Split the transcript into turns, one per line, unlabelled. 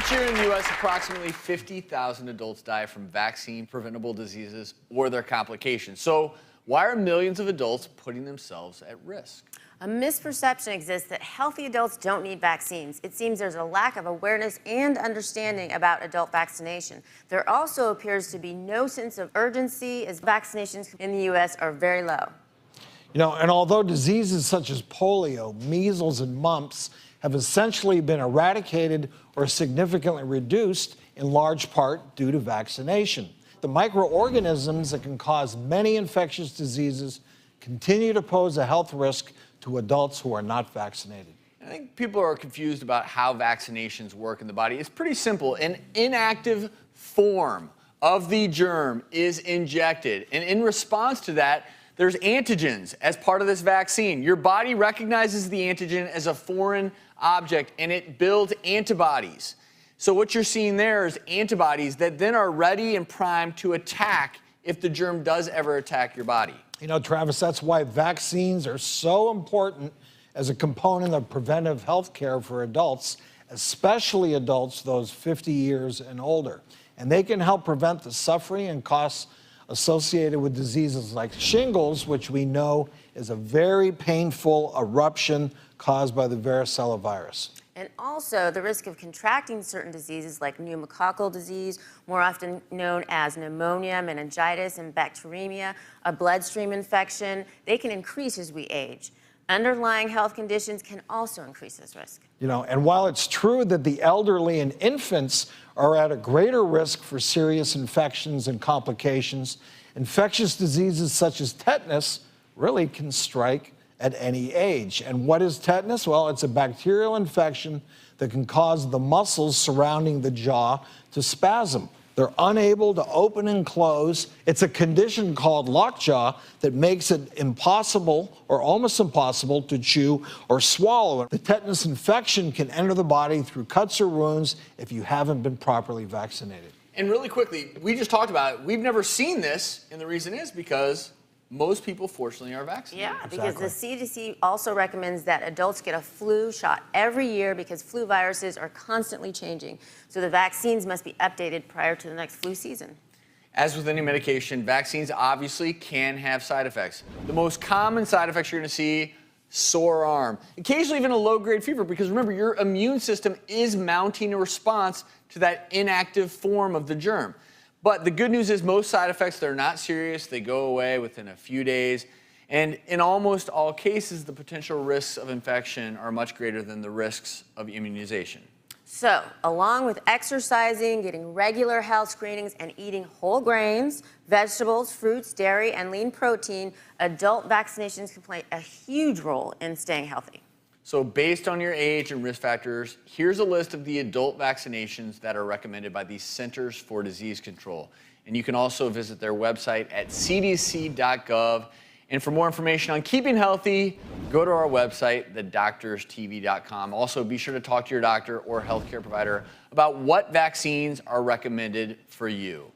Each year in the U.S., approximately 50,000 adults die from vaccine-preventable diseases or their complications. So why are millions of adults putting themselves at risk?
A misperception exists that healthy adults don't need vaccines. It seems there's a lack of awareness and understanding about adult vaccination. There also appears to be no sense of urgency as vaccinations in the U.S. are very low.
And although diseases such as polio, measles, and mumps have essentially been eradicated or significantly reduced in large part due to vaccination, the microorganisms that can cause many infectious diseases continue to pose a health risk to adults who are not vaccinated.
I think people are confused about how vaccinations work in the body. It's pretty simple. An inactive form of the germ is injected, and in response to that, there's antigens as part of this vaccine. Your body recognizes the antigen as a foreign object, and it builds antibodies. So what you're seeing there is antibodies that then are ready and primed to attack if the germ does ever attack your body.
Travis, that's why vaccines are so important as a component of preventive health care for adults, especially adults those 50 years and older. And they can help prevent the suffering and costs associated with diseases like shingles, which we know is a very painful eruption caused by the varicella virus.
And also the risk of contracting certain diseases like pneumococcal disease, more often known as pneumonia, meningitis, and bacteremia, a bloodstream infection, they can increase as we age. Underlying health conditions can also increase this risk.
And while it's true that the elderly and infants are at a greater risk for serious infections and complications, infectious diseases such as tetanus really can strike at any age. And what is tetanus? Well, it's a bacterial infection that can cause the muscles surrounding the jaw to spasm. They're unable to open and close. It's a condition called lockjaw that makes it impossible or almost impossible to chew or swallow. The tetanus infection can enter the body through cuts or wounds if you haven't been properly vaccinated.
And really quickly, we just talked about it. We've never seen this, and the reason is because most people, fortunately, are vaccinated.
Yeah, because the CDC also recommends that adults get a flu shot every year because flu viruses are constantly changing. So the vaccines must be updated prior to the next flu season.
As with any medication, vaccines obviously can have side effects. The most common side effects you're going to see, sore arm, occasionally even a low-grade fever, because remember, your immune system is mounting a response to that inactive form of the germ. But the good news is most side effects, they're not serious. They go away within a few days. And in almost all cases, the potential risks of infection are much greater than the risks of immunization.
So, along with exercising, getting regular health screenings, and eating whole grains, vegetables, fruits, dairy, and lean protein, adult vaccinations can play a huge role in staying healthy.
So based on your age and risk factors, here's a list of the adult vaccinations that are recommended by the Centers for Disease Control. And you can also visit their website at cdc.gov. And for more information on keeping healthy, go to our website, thedoctorstv.com. Also, be sure to talk to your doctor or healthcare provider about what vaccines are recommended for you.